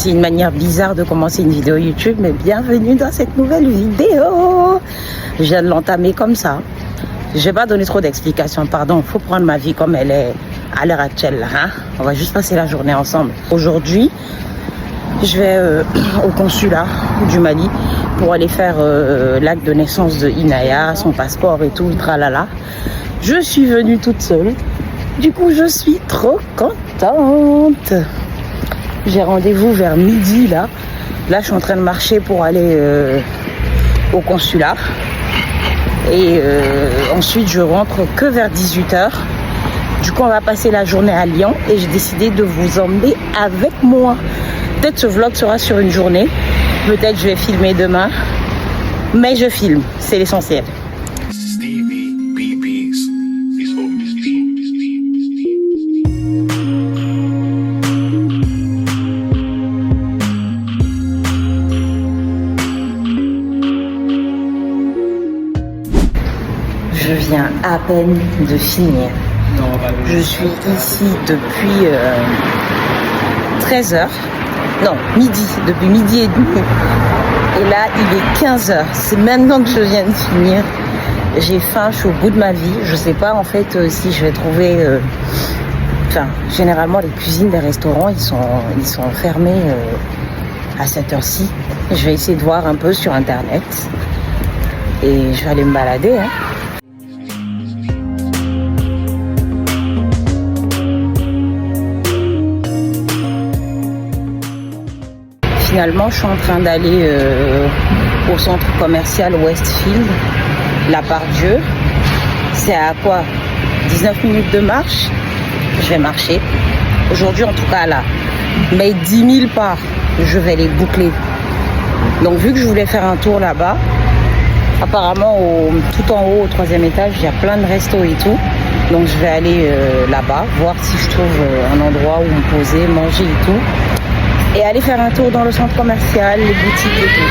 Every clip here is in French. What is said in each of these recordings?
C'est une manière bizarre de commencer une vidéo YouTube, mais bienvenue dans cette nouvelle vidéo. Je viens de l'entamer comme ça. Je vais pas donner trop d'explications, pardon. Il faut prendre ma vie comme elle est à l'heure actuelle. Là, hein. On va juste passer la journée ensemble. Aujourd'hui, je vais au consulat du Mali pour aller faire l'acte de naissance de Inaya, son passeport et tout, tralala. Je suis venue toute seule. Du coup, je suis trop contente. J'ai rendez-vous vers midi là. Là, je suis en train de marcher pour aller au consulat. Et ensuite, je rentre que vers 18h. Du coup, on va passer la journée à Lyon et j'ai décidé de vous emmener avec moi. Peut-être ce vlog sera sur une journée. Peut-être je vais filmer demain. Mais je filme, c'est l'essentiel. Je viens à peine de finir. Je suis ici depuis 13h. Non, midi. Depuis midi et demi. Et là, il est 15h. C'est maintenant que je viens de finir. J'ai faim, je suis au bout de ma vie. Je sais pas en fait si je vais trouver... Enfin, généralement, les cuisines des restaurants, ils sont fermés à cette heure-ci. Je vais essayer de voir un peu sur Internet. Et je vais aller me balader, hein. Finalement, je suis en train d'aller au centre commercial Westfield, la Part-Dieu. C'est à quoi 19 minutes de marche. Je vais marcher. Aujourd'hui, en tout cas, là, mes 10 000 pas, je vais les boucler. Donc, vu que je voulais faire un tour là-bas, apparemment, tout en haut, au 3e étage, il y a plein de restos et tout. Donc, je vais aller là-bas, voir si je trouve un endroit où me poser, manger et tout. Et aller faire un tour dans le centre commercial, les boutiques et tout.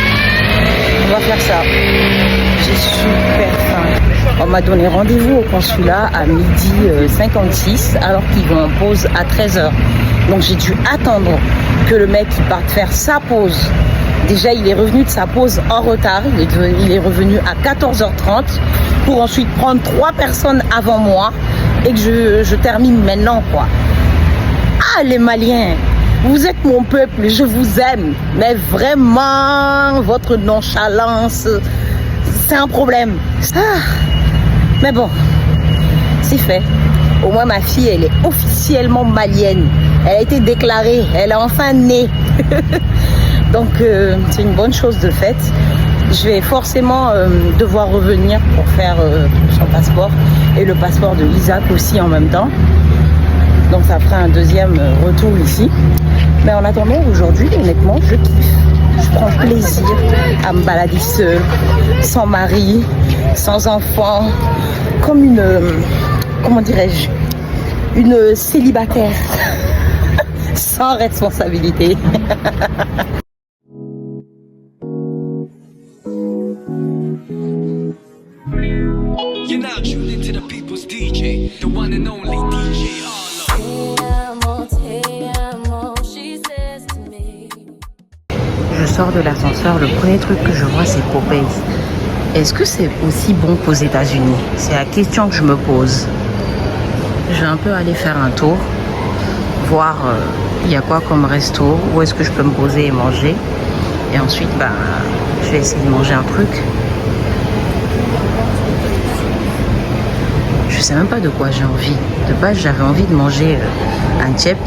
On va faire ça. J'ai super faim. On m'a donné rendez-vous au consulat à midi 56 alors qu'ils vont en pause à 13h. Donc j'ai dû attendre que le mec il parte faire sa pause. Déjà il est revenu de sa pause en retard. Il est revenu à 14h30 pour ensuite prendre 3 personnes avant moi et que je termine maintenant quoi. Ah les Maliens! Vous êtes mon peuple, je vous aime. Mais vraiment, votre nonchalance, c'est un problème. Ah, mais bon, c'est fait. Au moins, ma fille, elle est officiellement malienne. Elle a été déclarée, elle est enfin née. Donc, c'est une bonne chose de fait. Je vais forcément devoir revenir pour faire son passeport et le passeport de Isaac aussi en même temps. Donc ça fera un deuxième retour ici. Mais en attendant, aujourd'hui, honnêtement, je kiffe. Je prends plaisir à me balader seule, sans mari, sans enfant, comme une, comment dirais-je, une célibataire, sans responsabilité. You're now tuned into the people's DJ, the one and only DJ Arlo. Je sors de l'ascenseur, le premier truc que je vois c'est Popeyes. Est-ce que c'est aussi bon qu'aux États-Unis? C'est la question que je me pose. Je vais un peu aller faire un tour, voir il y a quoi comme resto, où est-ce que je peux me poser et manger. Et ensuite, je vais essayer de manger un truc. Je sais même pas de quoi j'ai envie. De base, j'avais envie de manger un tchèp.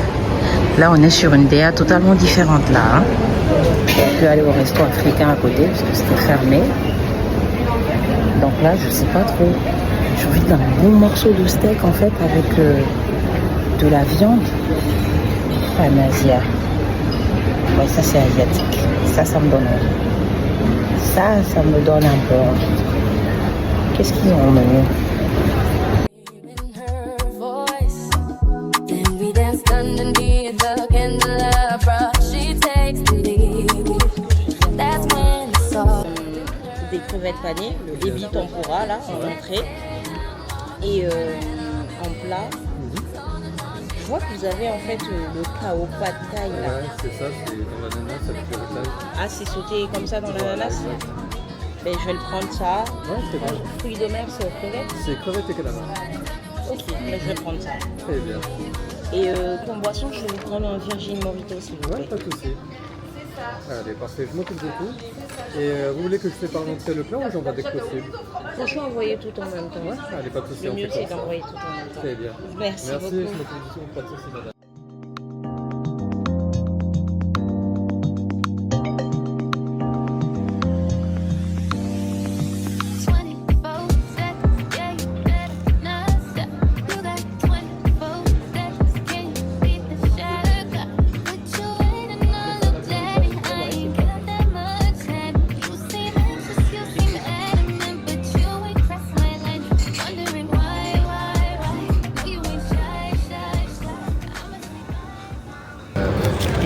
Là, on est sur une DA totalement différente là. Hein. Je peux aller au resto africain à côté parce que c'était fermé. Donc là, je sais pas trop. J'ai envie d'un bon morceau de steak en fait avec de la viande. Un Asia. Ouais, ça c'est asiatique. Ça me donne envie. Ça me donne un peu envie. Qu'est-ce qu'ils ont au menu? Des crevettes panées, le ebi tempura là en entrée et en plat Je vois que vous avez en fait le kao pad thai là. Ouais, c'est ça, c'est dans l'ananas avec le riz. Ah, c'est sauté comme ça dans l'ananas. Ben, je vais le prendre ça. Ouais, c'est bon. Fruits de mer, c'est aux crevettes. C'est crevettes et calamar. Ok, ben, je vais prendre ça. Très bien. Et comme boisson, je vais vous prendre un Virgin Mojito s'il vous Ouais, plaît. pas de souci. Allez, parfait, je m'occupe de tout. Et vous voulez que je prépare l'entrée le plat ou j'envoie dès que possible? Franchement, envoyez tout en même temps. Ouais, allez, pas de souci, Le on mieux, fait c'est comme ça. d'envoyer tout en même temps. Très bien. Merci Merci, je beaucoup. m'occupe de tout, pas de souci, madame.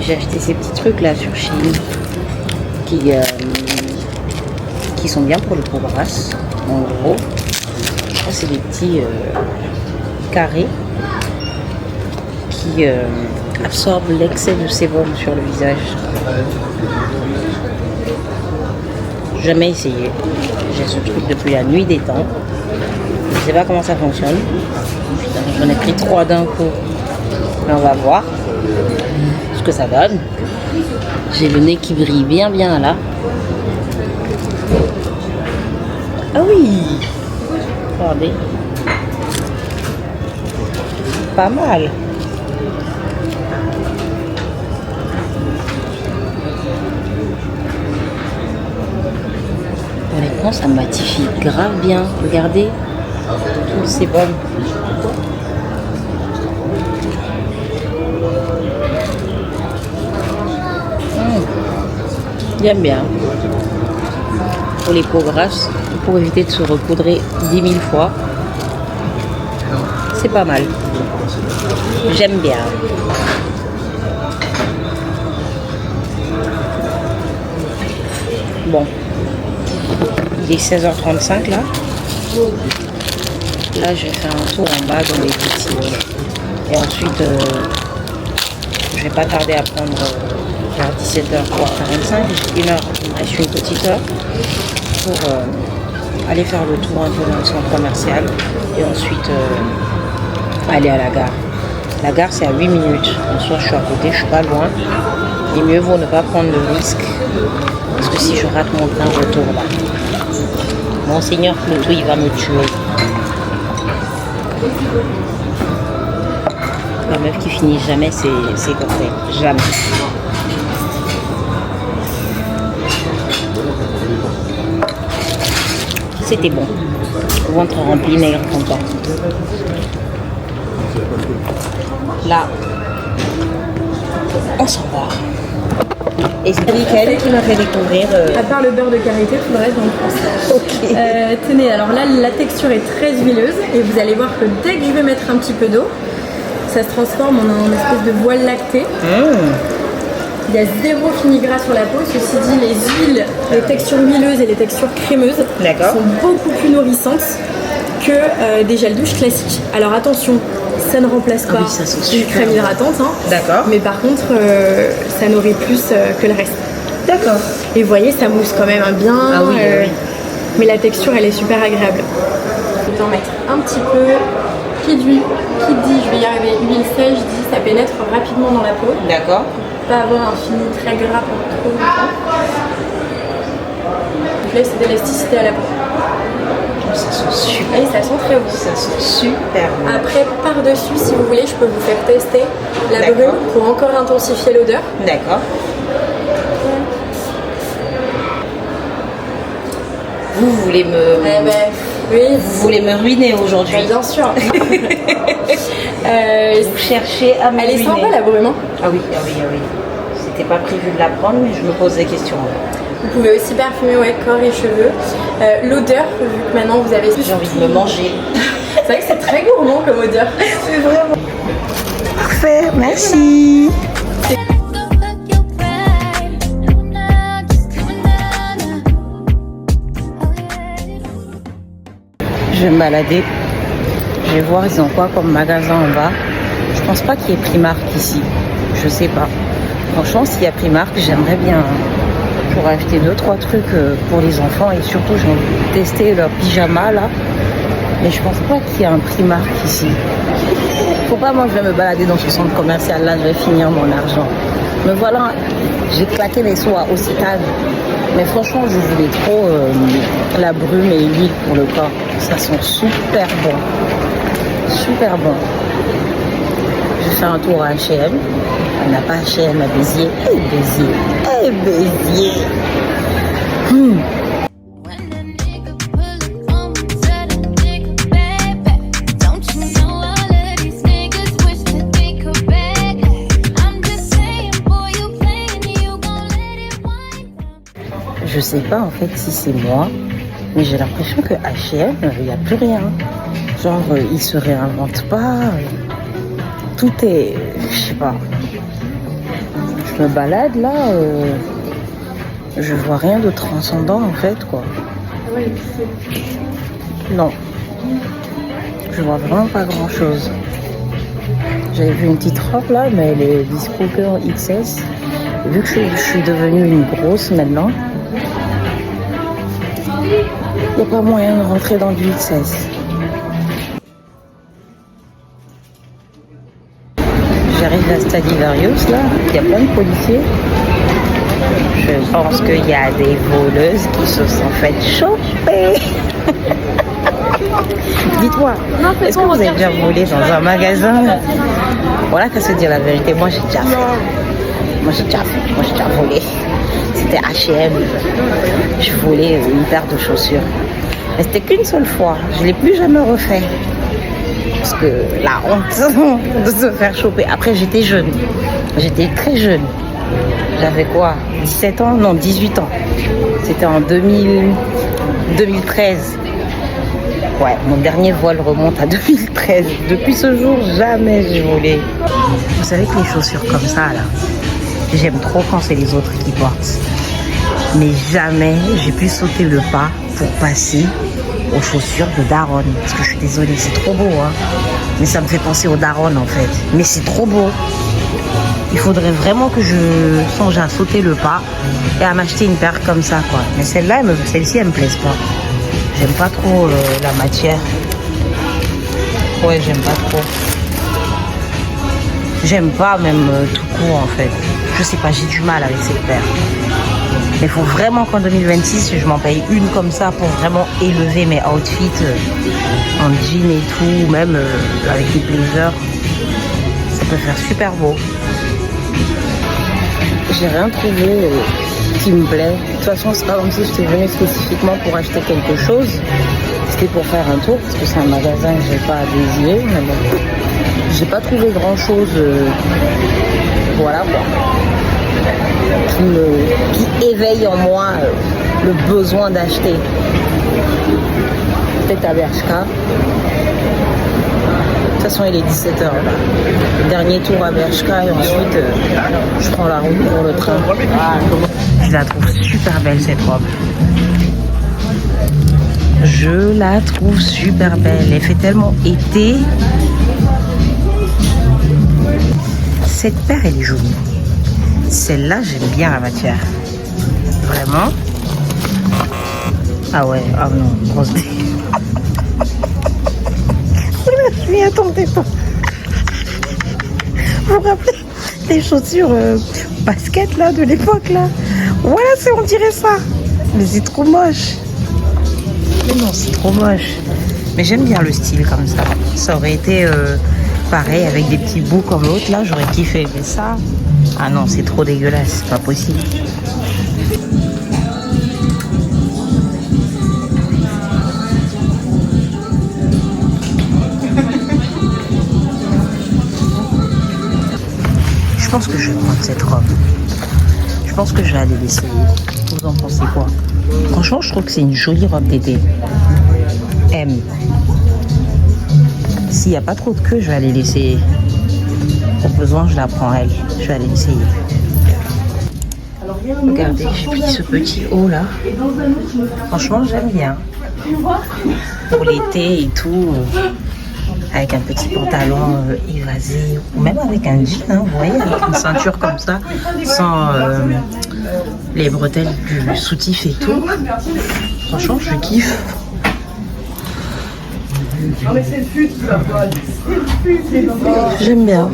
J'ai acheté ces petits trucs là sur Shein qui sont bien pour le peau grasse. En gros, je crois que c'est des petits carrés qui absorbent l'excès de sébum sur le visage. Jamais essayé. J'ai ce truc depuis la nuit des temps. Je sais pas comment ça fonctionne. Putain, j'en ai pris 3 d'un coup. Mais on va voir ce que ça donne. J'ai le nez qui brille bien là. Ah oui, regardez. Pas mal. Honnêtement, ça matifie grave bien. Regardez, tout le sébum. J'aime bien. Pour les peaux grasses, pour éviter de se recoudrer 10 000 fois. C'est pas mal. J'aime bien. Bon. Il est 16h35 là. Là, je vais faire un tour en bas dans les boutiques. Et ensuite, je vais pas tarder à prendre vers 17h45. Une heure, il me reste une petite heure pour aller faire le tour un peu dans le centre commercial. Et ensuite, aller à la gare. La gare, c'est à 8 minutes. En soi, je suis à côté, je suis pas loin. Et mieux vaut ne pas prendre de risque. Parce que si je rate mon train retour là, Monseigneur Cloto, il va me tuer. La meuf qui finit jamais ses cocktails. Jamais. C'était bon. Ventre rempli, nègre content. Là, on s'en va. Et c'est Mickaël qui m'a fait découvrir. À part le beurre de karité, tout le reste dans le France. Ok. Tenez, alors là, la texture est très huileuse et vous allez voir que dès que je vais mettre un petit peu d'eau, ça se transforme en une espèce de voile lactée. Il y a 0 fini gras sur la peau. Ceci dit, les huiles, les textures huileuses et les textures crémeuses sont beaucoup plus nourrissantes que des gels douche classiques. Alors attention, ça ne remplace pas une crème hydratante. Hein. D'accord. Mais par contre, ça nourrit plus que le reste. D'accord. Et vous voyez, ça mousse quand même bien. Ah oui, oui. Mais la texture, elle est super agréable. Je vais en mettre un petit peu. Qui dit, je vais y arriver, huile sèche, dit ça pénètre rapidement dans la peau. D'accord. Pas avoir un fini très gras pour trop longtemps. Donc là, c'est d'élasticité à la peau. Ça sent super. Et ça sent très bon. Ça sent super bon. Après, par-dessus, si vous voulez, je peux vous faire tester la D'accord. brume pour encore intensifier l'odeur. D'accord. Vous voulez me... Oui, Vous voulez me ruiner aujourd'hui. bien sûr. Vous cherchez à me Elle est ruiner. sympa la brume. Hein. Ah oui, ah oui, ah oui. C'était pas prévu de la prendre, mais je me pose des questions. Vous pouvez aussi parfumer corps et cheveux. L'odeur, vu que maintenant vous avez... J'ai envie de me manger. C'est vrai que c'est très gourmand comme odeur. C'est vraiment... Parfait, merci. Je vais me balader. Je vais voir ils ont quoi comme magasin en bas. Je pense pas qu'il y ait Primark ici. Je sais pas. Franchement, s'il y a Primark, j'aimerais bien pour acheter 2-3 trucs pour les enfants et surtout j'ai envie de tester leur pyjama là. Mais je pense pas qu'il y a un Primark ici. Faut pas, moi je vais me balader dans ce centre commercial là, je vais finir mon argent. Mais voilà, j'ai claqué les sous à Ocitane. Mais franchement, je voulais trop la brume et l'huile pour le corps. Ça sent super bon. Super bon. Je fais un tour à H&M. On n'a pas H&M à Béziers. Et Béziers. Et Béziers. Je sais pas en fait si c'est moi, mais j'ai l'impression que H&M, il n'y a plus rien. Genre, ils se réinventent pas. Tout est... Je sais pas. Je me balade là, je vois rien de transcendant en fait, quoi. Non. Je vois vraiment pas grand chose. J'avais vu une petite robe là, mais elle est Disco Girl XS. Vu que je suis devenue une grosse maintenant, il n'y a pas moyen de rentrer dans du XS. J'arrive à Stradivarius là, il y a plein de policiers. Je pense qu'il y a des voleuses qui se sont faites choper. Dites-moi, est-ce que vous avez déjà volé dans un magasin? Voilà qu'à se dire la vérité, moi j'ai déjà fait. Moi j'ai déjà volé. C'était H&M. Je volais une paire de chaussures. Mais c'était qu'une seule fois. Je ne l'ai plus jamais refait. Parce que la honte de se faire choper. Après, j'étais jeune. J'étais très jeune. J'avais quoi? 17 ans? Non, 18 ans. C'était en 2013. Ouais, mon dernier vol remonte à 2013. Depuis ce jour, jamais j'ai volé. Vous savez que les chaussures comme ça, là, j'aime trop quand c'est les autres qui portent. Mais jamais j'ai pu sauter le pas pour passer aux chaussures de Daron. Parce que je suis désolée, c'est trop beau, hein. Mais ça me fait penser aux Daron, en fait. Mais c'est trop beau. Il faudrait vraiment que je songe à sauter le pas et à m'acheter une paire comme ça, quoi. Mais celle-ci, elle me plaise pas. J'aime pas trop la matière. Ouais, j'aime pas trop. J'aime pas même tout court, en fait. Je sais pas, j'ai du mal avec cette paire. Mais il faut vraiment qu'en 2026, je m'en paye une comme ça pour vraiment élever mes outfits en jean et tout, même avec les blazers. Ça peut faire super beau. J'ai rien trouvé qui me plaît. De toute façon, c'est pas comme si j'étais venue spécifiquement pour acheter quelque chose. C'était pour faire un tour, parce que c'est un magasin que j'ai pas à Béziers. Mais bon, j'ai pas trouvé grand chose. Voilà quoi. Qui éveille en moi le besoin d'acheter. Peut-être à Bershka. De toute façon, il est 17h là. Dernier tour à Bershka et ensuite je prends la route pour le train. Je la trouve super belle cette robe. Je la trouve super belle. Elle fait tellement été. Cette paire, elle est jolie. Celle-là, j'aime bien la matière. Vraiment. Ah ouais, ah non, grosse dé. Je m'y attendais pas. Vous vous rappelez les chaussures basket là de l'époque là? Voilà, on dirait ça. Mais c'est trop moche. Mais non, c'est trop moche. Mais j'aime bien le style comme ça. Ça aurait été pareil avec des petits bouts comme l'autre là, j'aurais kiffé. Mais ça, ah non, c'est trop dégueulasse, c'est pas possible. Je pense que je vais prendre cette robe. Je pense que je vais aller l'essayer. Vous en pensez quoi? Franchement, je trouve que c'est une jolie robe d'été. M. S'il n'y a pas trop de queue, je vais aller l'essayer. Au besoin, je la prends elle. Je vais aller l'essayer. Regardez, j'ai pris ce petit haut là. Franchement, j'aime bien. Pour l'été et tout. avec un petit pantalon évasé ou même avec un jean, hein, vous voyez, avec une ceinture comme ça, sans les bretelles du soutif et tout. Franchement, je kiffe. J'aime bien.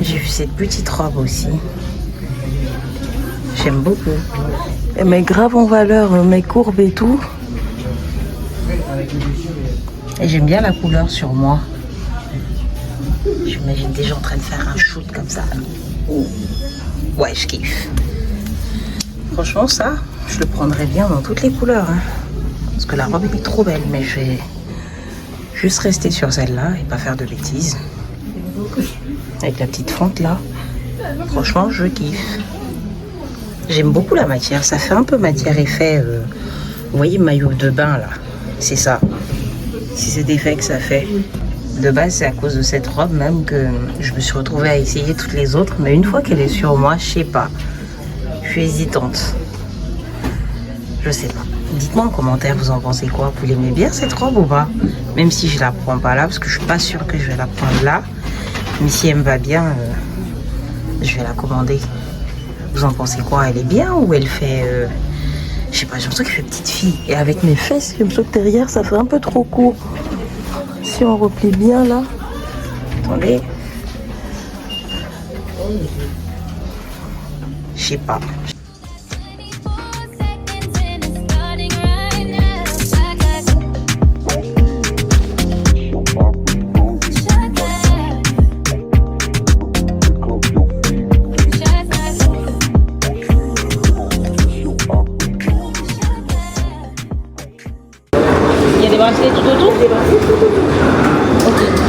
J'ai vu cette petite robe aussi. J'aime beaucoup. Elle met grave en valeur mes courbes et tout. Et j'aime bien la couleur sur moi. J'imagine déjà en train de faire un shoot comme ça. Ouais, je kiffe. Franchement, ça, je le prendrais bien dans toutes les couleurs. Hein. Parce que la robe est trop belle, mais je vais juste rester sur celle-là et pas faire de bêtises. Avec la petite fente là. Franchement, je kiffe. J'aime beaucoup la matière. Ça fait un peu matière effet. Vous voyez, maillot de bain là. C'est ça. C'est cet effet que ça fait. De base, c'est à cause de cette robe même que je me suis retrouvée à essayer toutes les autres. Mais une fois qu'elle est sur moi, je sais pas. Je suis hésitante. Je sais pas. Dites-moi en commentaire, vous en pensez quoi? Vous l'aimez bien cette robe ou pas? Même si je la prends pas là, parce que je suis pas sûre que je vais la prendre là. Mais si elle me va bien, je vais la commander. Vous en pensez quoi? Elle est bien ou elle fait... je sais pas, j'ai l'impression qu'elle fait petite fille. Et avec mes fesses, j'ai l'impression que derrière, ça fait un peu trop court. Si on replie bien là. Attendez. Je sais pas.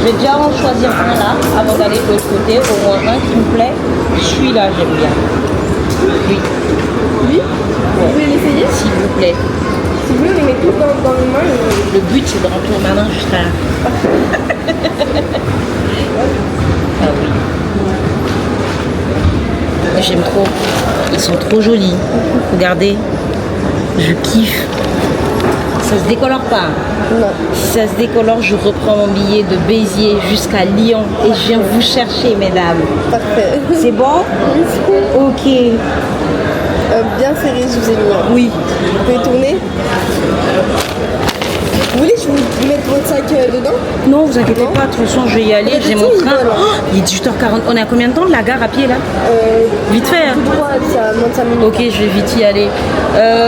Je vais déjà en choisir un là avant d'aller de l'autre côté, au moins un qui me plaît. Celui-là, j'aime bien. Oui. Oui. Vous voulez l'essayer? S'il vous plaît. Si vous voulez, on les met tous dans les mains. Le but, c'est de remplir ma main jusqu'à là. Ah oui. J'aime trop. Ils sont trop jolis. Regardez. Je kiffe. Ça se décolore pas. Non. Si ça se décolore, je reprends mon billet de Béziers jusqu'à Lyon et je viens vous chercher, mesdames. Parfait. C'est bon? Ok. Bien serré, je vous ai mis. Oui. Vous pouvez tourner. Vous voulez que je vous mette votre sac dedans? Non, vous inquiétez pas, de toute façon, je vais y aller. J'ai mon train. Oh, il est 18h40. On est à combien de temps de la gare à pied là? Vite fait. Hein. Tout droit, ça moins de 5 minutes. Ok, je vais vite y aller.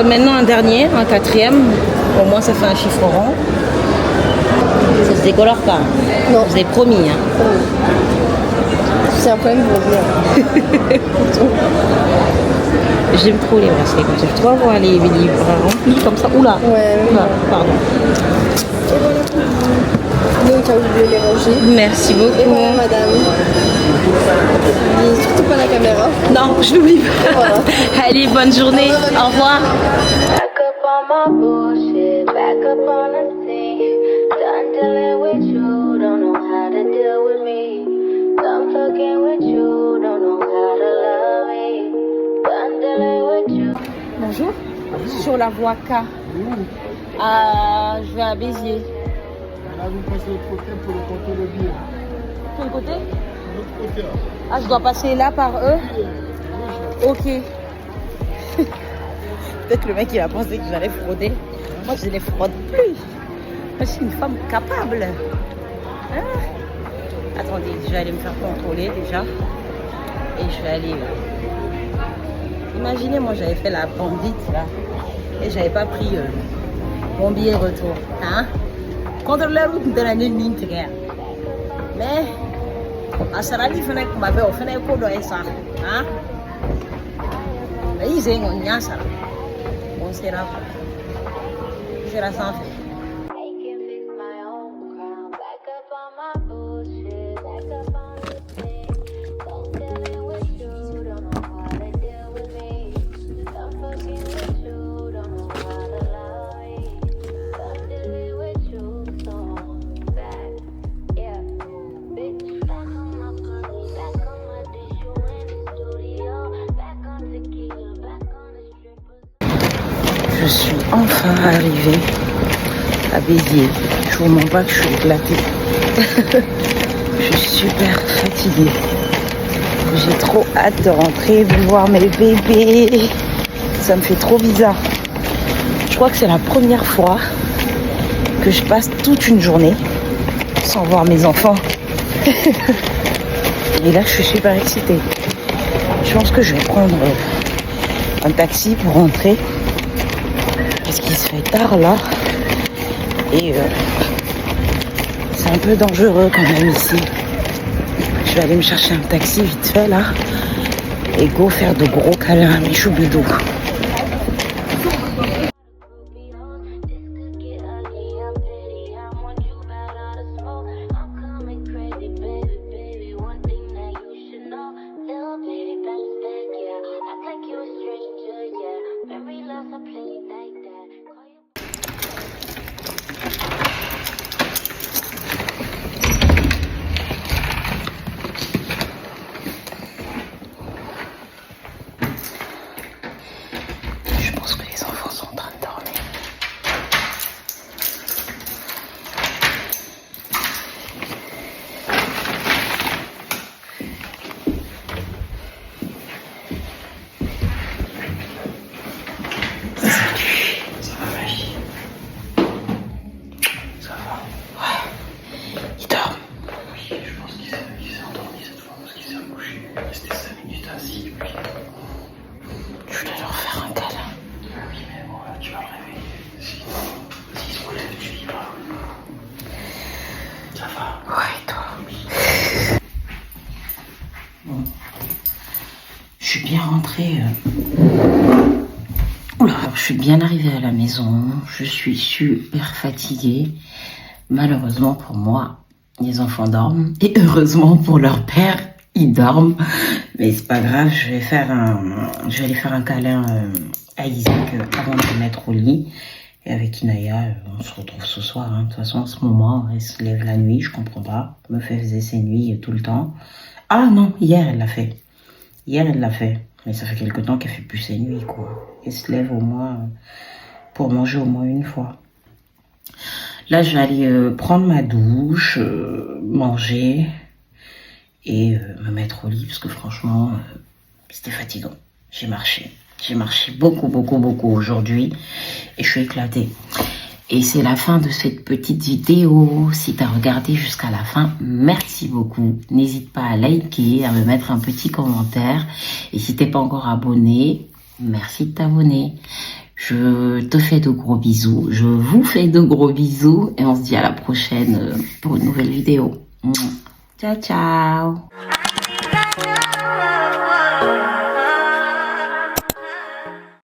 Maintenant, un dernier, un quatrième. Au moins, ça fait un chiffre rond. Ça se décolore pas. Non. Vous avez promis. Hein. C'est un problème, vous revenez. J'aime trop les bracelets comme ça. Je dois avoir les bras remplis comme ça. Oula. Ouais. Oula, pardon. Et voilà pour vous. Donc, vous voulez les ranger. Merci beaucoup. Et voilà, madame. N'oubliez surtout pas la caméra. Non, je n'oublie pas. Voilà. Allez, bonne journée. Au revoir. Back up on my bullshit, back up on the scene. Done dealing with you, don't know how to deal with me. Done fucking with you, don't know how to love me. Done dealing with you. Bonjour. Sur la voie K. Je vais à Béziers. Là, vous passez de l'autre côté pour le compter le billet. Quel côté? De l'autre côté, là. Ah, je dois passer là par eux? Ok. Peut-être le mec il a pensé que j'allais frauder. Moi je ne fraude plus. Moi je suis une femme capable. Hein? Attendez, je vais aller me faire contrôler déjà. Et je vais aller... Imaginez, moi j'avais fait la bandite là. Et j'avais pas pris mon billet de retour. Hein? Contre la route de la ligne. Mais... à Sarali, il fallait qu'on m'avait offert un coup de ça. Hein? Mais ils ont un ça. On sera sans fait. I can fix my own crown. Back up on my bullshit, back up on the scene. Don't dealing with you, don't know how to deal with me. Done fucking with you, don't know how to love me. Done dealing with you, so I'm back. Yeah, bitch, back on my money, back on my dish, you in the studio. Back on tequila, back on the strippers. Je suis enfin arrivée à Béziers. Je vous mens pas que je suis éclatée. Je suis super fatiguée. J'ai trop hâte de rentrer, de voir mes bébés. Ça me fait trop bizarre. Je crois que c'est la première fois que je passe toute une journée sans voir mes enfants. Et là, je suis super excitée. Je pense que je vais prendre un taxi pour rentrer. Parce qu'il se fait tard là. Et c'est un peu dangereux quand même ici. Je vais aller me chercher un taxi vite fait là. Et go faire de gros câlins à mes choubidous. Je pense que les enfants sont en train de dormir. Je suis bien rentrée. Alors, je suis bien arrivée à la maison. Je suis super fatiguée. Malheureusement pour moi, les enfants dorment. Et heureusement pour leur père, ils dorment. Mais c'est pas grave, je vais aller faire un câlin à Isaac avant de le mettre au lit. Et avec Inaya, on se retrouve ce soir. De toute façon, en ce moment, elle se lève la nuit, je comprends pas. Me faisait ses nuits tout le temps. Ah non, hier elle l'a fait. Hier elle l'a fait. Mais ça fait quelque temps qu'elle fait plus ses nuits, quoi. Elle se lève au moins pour manger au moins une fois. Là, je vais aller prendre ma douche, manger et me mettre au lit parce que franchement, c'était fatigant. J'ai marché beaucoup aujourd'hui et je suis éclatée. Et c'est la fin de cette petite vidéo. Si tu as regardé jusqu'à la fin, merci beaucoup. N'hésite pas à liker, à me mettre un petit commentaire. Et si t'es pas encore abonné, merci de t'abonner. Je te fais de gros bisous. Je vous fais de gros bisous. Et on se dit à la prochaine pour une nouvelle vidéo. Ciao, ciao.